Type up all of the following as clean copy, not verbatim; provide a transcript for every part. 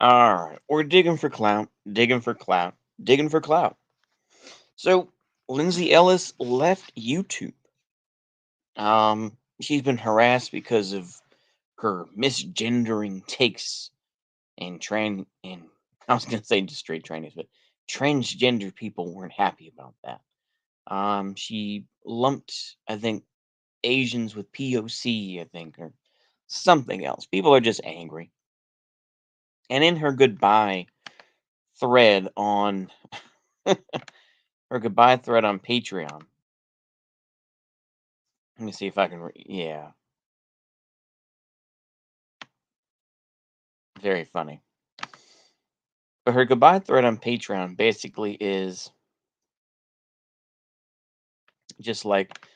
All right, we're digging for clout, digging for clout, digging for clout. So Lindsay Ellis left YouTube. She's been harassed because of her misgendering takes and I was gonna say just straight trannies, but transgender people weren't happy about that. She lumped, I think, Asians with POC, I think, or something else. People are just angry. And in her goodbye thread on her goodbye thread on Patreon, let me see if I can. Yeah, very funny. But her goodbye thread on Patreon basically is just like,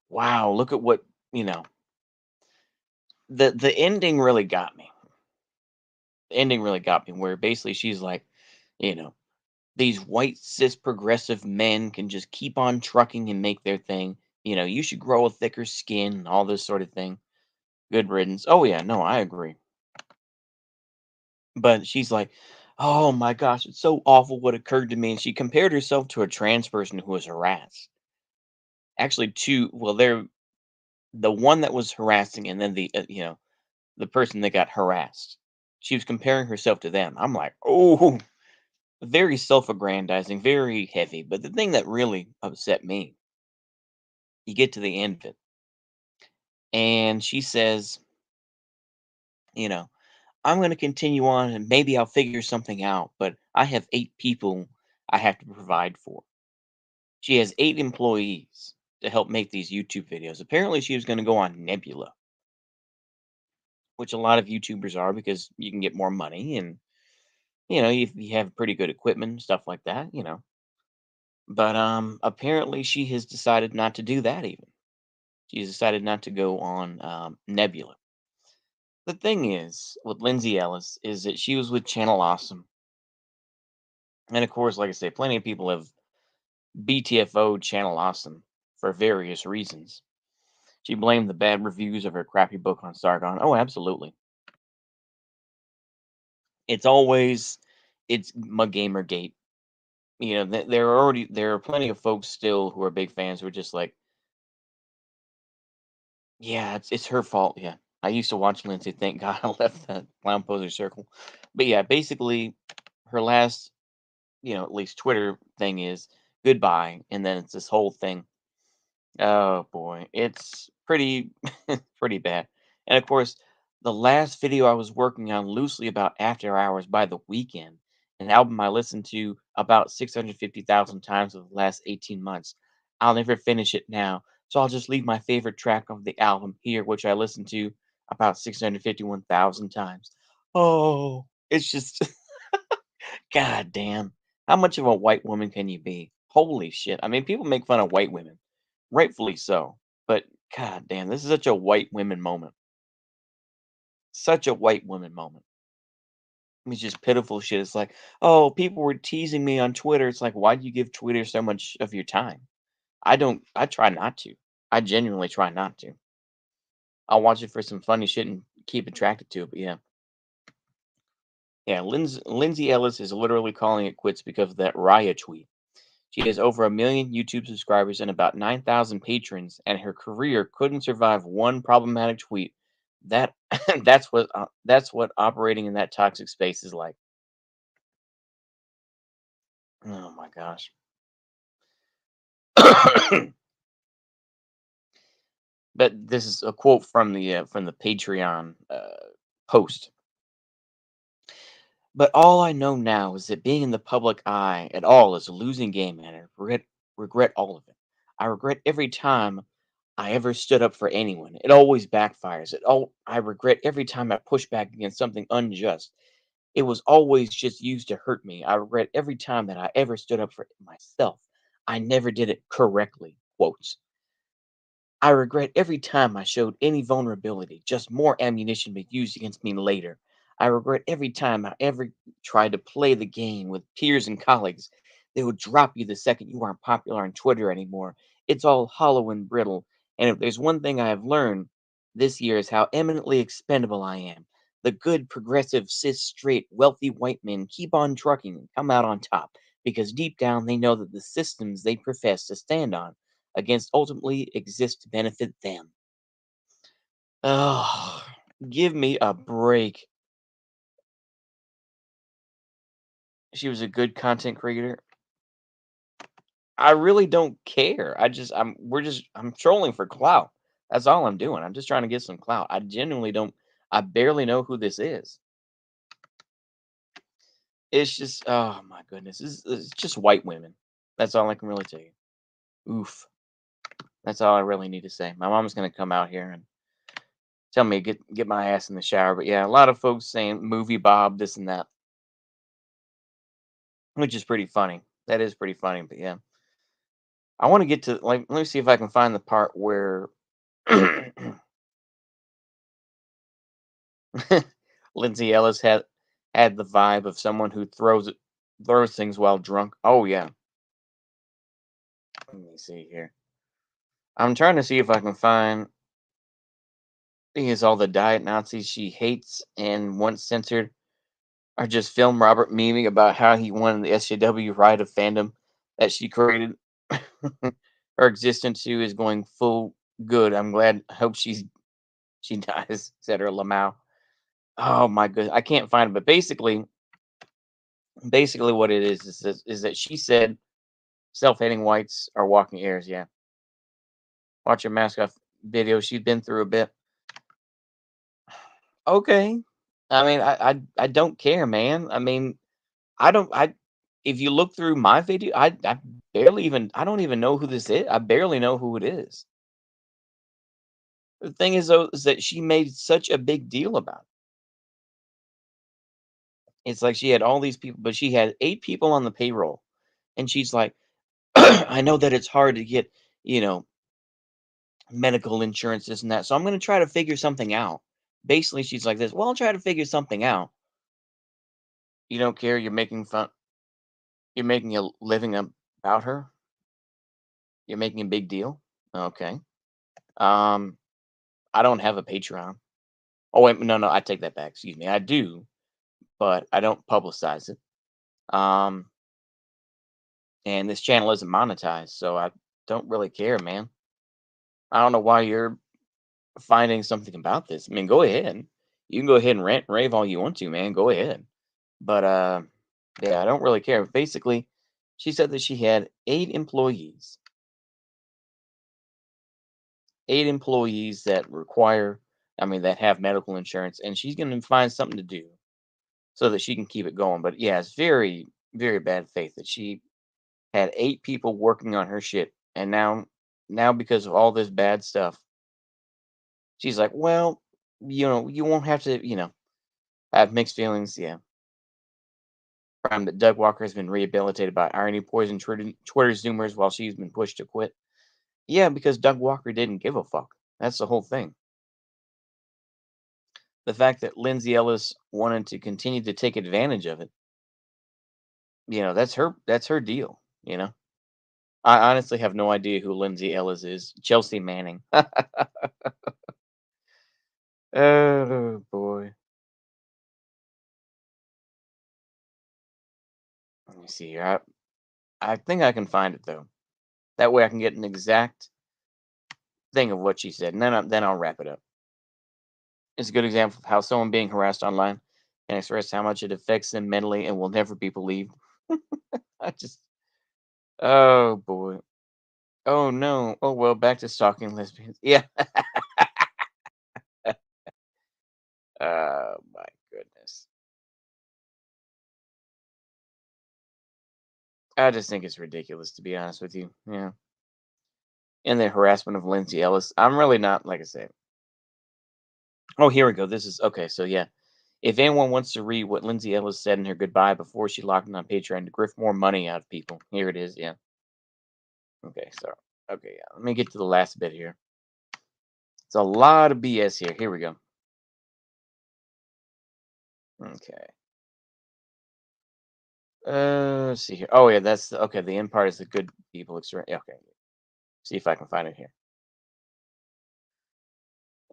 wow, look at what you know. The ending really got me. The ending really got me. Where basically she's like, you know, these white cis progressive men can just keep on trucking and make their thing. You should grow a thicker skin, all this sort of thing. Good riddance. Oh yeah, no, I agree. But she's like, "Oh my gosh, it's so awful what occurred to me." And she compared herself to a trans person who was harassed. Actually, two. Well, they're the one that was harassing, and then the person that got harassed. She was comparing herself to them. I'm like, oh, very self-aggrandizing, very heavy. But the thing that really upset me, you get to the end of it, and she says, you know, I'm going to continue on, and maybe I'll figure something out. But I have 8 people I have to provide for. She has 8 employees to help make these YouTube videos. Apparently, she was going to go on Nebula, which a lot of YouTubers are because you can get more money and if you have pretty good equipment, stuff like that. But apparently, she has decided not to do that. Even she's decided not to go on Nebula. The thing is with Lindsay Ellis is that she was with Channel Awesome, and of course, like I say, plenty of people have BTFO'd Channel Awesome for various reasons. She blamed the bad reviews of her crappy book on Sargon. Oh, absolutely. It's always it's Gamergate. There are plenty of folks still who are big fans who are just like, yeah, it's her fault. Yeah, I used to watch Lindsay. Thank God I left that clown poser circle. But yeah, basically, her last, at least Twitter thing is goodbye, and then it's this whole thing. Oh boy, it's pretty pretty bad. And of course, the last video I was working on loosely about After Hours by the Weekend, an album I listened to about 650,000 times over the last 18 months. I'll never finish it now, so I'll just leave my favorite track of the album here, which I listened to about 651,000 times. Oh, it's just god damn. How much of a white woman can you be? Holy shit. I mean, people make fun of white women, rightfully so. But god damn, this is such a white women moment. Such a white woman moment. It's just pitiful shit. It's like, oh, people were teasing me on Twitter. It's like, why do you give Twitter so much of your time? I don't. I try not to. I genuinely try not to. I'll watch it for some funny shit and keep attracted to it. But yeah, yeah. Lindsay Ellis is literally calling it quits because of that Raya tweet. She has over 1 million YouTube subscribers and about 9,000 patrons, and her career couldn't survive one problematic tweet. That that's what operating in that toxic space is like. Oh my gosh. But this is a quote from the Patreon post. But all I know now is that being in the public eye at all is a losing game, and I regret all of it. I regret every time I ever stood up for anyone. It always backfires. I regret every time I push back against something unjust. It was always just used to hurt me. I regret every time that I ever stood up for myself. I never did it correctly. Quotes. I regret every time I showed any vulnerability, just more ammunition was used against me later. I regret every time I ever tried to play the game with peers and colleagues. They would drop you the second you aren't popular on Twitter anymore. It's all hollow and brittle. And if there's one thing I have learned this year is how eminently expendable I am. The good, progressive, cis, straight, wealthy white men keep on trucking and come out on top because deep down they know that the systems they profess to stand on against ultimately exist to benefit them. Oh, give me a break. She was a good content creator. I really don't care. I'm trolling for clout. That's all I'm doing. I'm just trying to get some clout. I genuinely don't I barely know who this is. It's just oh my goodness. It's just white women. That's all I can really tell you. Oof. That's all I really need to say. My mom's gonna come out here and tell me to get my ass in the shower. But yeah, a lot of folks saying movie Bob, this and that, which is pretty funny. That is pretty funny. But yeah, I want to get to like let me see if I can find the part where Lindsay Ellis had the vibe of someone who throws things while drunk. Oh yeah. Let me see here. I'm trying to see if I can find thing is all the diet Nazis she hates and wants censored are just film Robert memeing about how he won the SJW ride of fandom that she created. Her existence too is going full good. I'm glad. I hope she dies, said her Lamau. Oh my goodness, I can't find it. But basically what it is that she said self-hating whites are walking ears. Yeah, watch your mask off video. She's been through a bit. Okay, I mean, I don't care, man. I mean, I don't I if you look through my video, I barely even I don't even know who this is. I barely know who it is. The thing is though is that she made such a big deal about it. It's like she had all these people, but she had 8 people on the payroll. And she's like, I know that it's hard to get, you know, medical insurance, this and that. So I'm gonna try to figure something out. Basically, she's like this. Well, I'll try to figure something out. You don't care, you're making fun you're making a living about her. You're making a big deal. Okay. Um I don't have a Patreon. Oh wait, no, I take that back. Excuse me. I do, but I don't publicize it. Um, and this channel isn't monetized, so I don't really care, man. I don't know why you're finding something about this. I mean, go ahead. You can go ahead and rant and rave all you want to, man. Go ahead. But yeah, I don't really care. Basically, she said that she had 8 employees, 8 employees that require, I mean, that have medical insurance, and she's going to find something to do so that she can keep it going. But yeah, it's very, very bad faith that she had 8 people working on her shit, and now because of all this bad stuff, she's like, well, you won't have to, I have mixed feelings. Yeah, that Doug Walker has been rehabilitated by irony poison Twitter Zoomers while she's been pushed to quit. Yeah, because Doug Walker didn't give a fuck. That's the whole thing. The fact that Lindsay Ellis wanted to continue to take advantage of it, that's her deal. I honestly have no idea who Lindsay Ellis is. Chelsea Manning. Oh boy. Let me see here. I think I can find it though. That way I can get an exact thing of what she said, and then I'll wrap it up. It's a good example of how someone being harassed online can express how much it affects them mentally and will never be believed. I just, oh boy. Oh no. Oh well, back to stalking lesbians. Yeah. Oh my goodness. I just think it's ridiculous to be honest with you. Yeah. And the harassment of Lindsay Ellis. I'm really not, like I said. Oh, here we go. This is okay. So yeah. If anyone wants to read what Lindsay Ellis said in her goodbye before she logged in on Patreon to grift more money out of people, here it is. Yeah. Okay. So, okay. Yeah. Let me get to the last bit here. It's a lot of BS here. Here we go. Okay. Let's see here. Oh yeah, okay. The end part is the good people experience. Okay. See if I can find it here.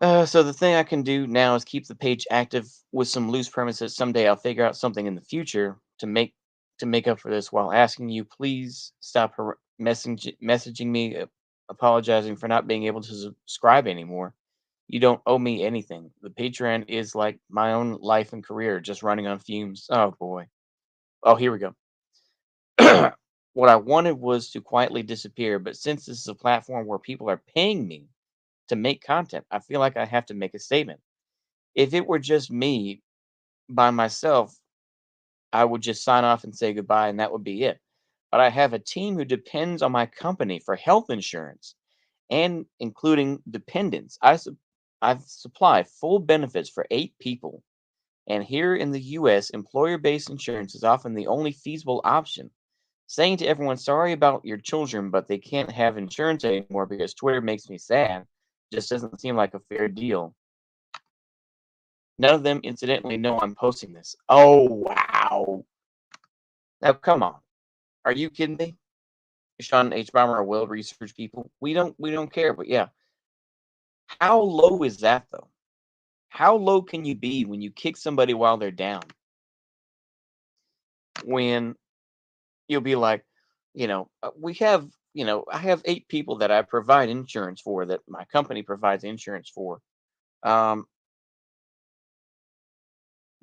So the thing I can do now is keep the page active with some loose premises. Someday I'll figure out something in the future to make up for this while asking you please stop messaging me, apologizing for not being able to subscribe anymore. You don't owe me anything. The Patreon is like my own life and career, just running on fumes. Oh boy. Oh, here we go. What I wanted was to quietly disappear, but since this is a platform where people are paying me to make content, I feel like I have to make a statement. If it were just me by myself, I would just sign off and say goodbye, and that would be it. But I have a team who depends on my company for health insurance and including dependents. I supply full benefits for 8 people. And here in the US, employer based insurance is often the only feasible option. Saying to everyone, sorry about your children, but they can't have insurance anymore because Twitter makes me sad, just doesn't seem like a fair deal. None of them incidentally know I'm posting this. Oh, wow. Now, come on. Are you kidding me? Sean H. Bomber are well researched people. We don't care, but yeah. How low is that though? How low can you be when you kick somebody while they're down? When you'll be like, we have, I have 8 people that I provide insurance for, that my company provides insurance for. Um,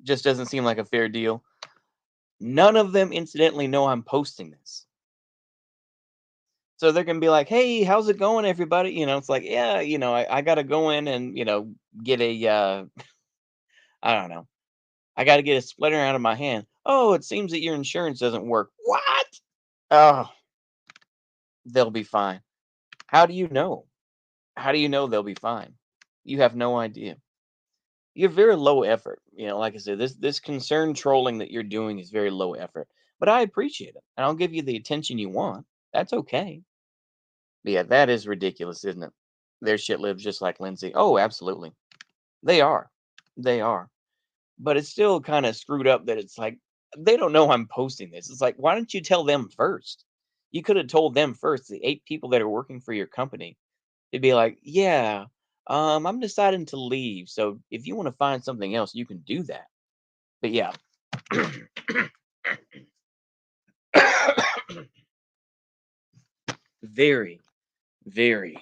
just doesn't seem like a fair deal. None of them incidentally know I'm posting this. So they're gonna be like, "Hey, how's it going, everybody?" It's like, yeah, I gotta go in and get a, I don't know, I gotta get a splinter out of my hand. Oh, it seems that your insurance doesn't work. What? Oh, they'll be fine. How do you know? How do you know they'll be fine? You have no idea. You're very low effort. Like I said, this concern trolling that you're doing is very low effort. But I appreciate it, and I'll give you the attention you want. That's okay. But yeah, that is ridiculous, isn't it? Their shit lives just like Lindsay. Oh, absolutely. They are. They are. But it's still kind of screwed up that it's like they don't know I'm posting this. It's like, why don't you tell them first? You could have told them first, the 8 people that are working for your company. They'd be like, yeah, I'm deciding to leave. So if you want to find something else, you can do that. But yeah, very, very,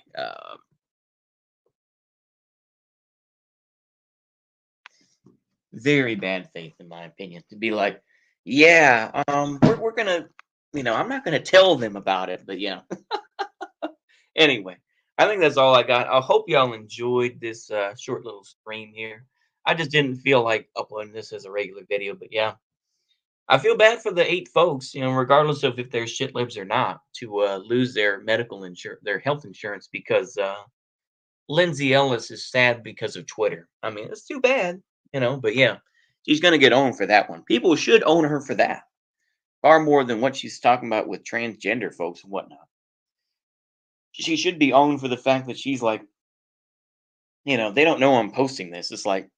very bad faith, in my opinion, to be like, yeah, we're gonna, I'm not gonna tell them about it, but yeah. Anyway, I think that's all I got. I hope y'all enjoyed this short little stream here. I just didn't feel like uploading this as a regular video, but yeah, I feel bad for the 8 folks, regardless of if they're shit libs or not, to lose their medical insurance, their health insurance, because Lindsay Ellis is sad because of Twitter. I mean, it's too bad, but yeah, she's gonna get owned for that one. People should own her for that far more than what she's talking about with transgender folks and whatnot. She should be owned for the fact that she's like, they don't know I'm posting this. It's like,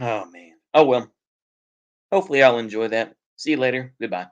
oh man. Oh well. Hopefully I'll enjoy that. See you later. Goodbye.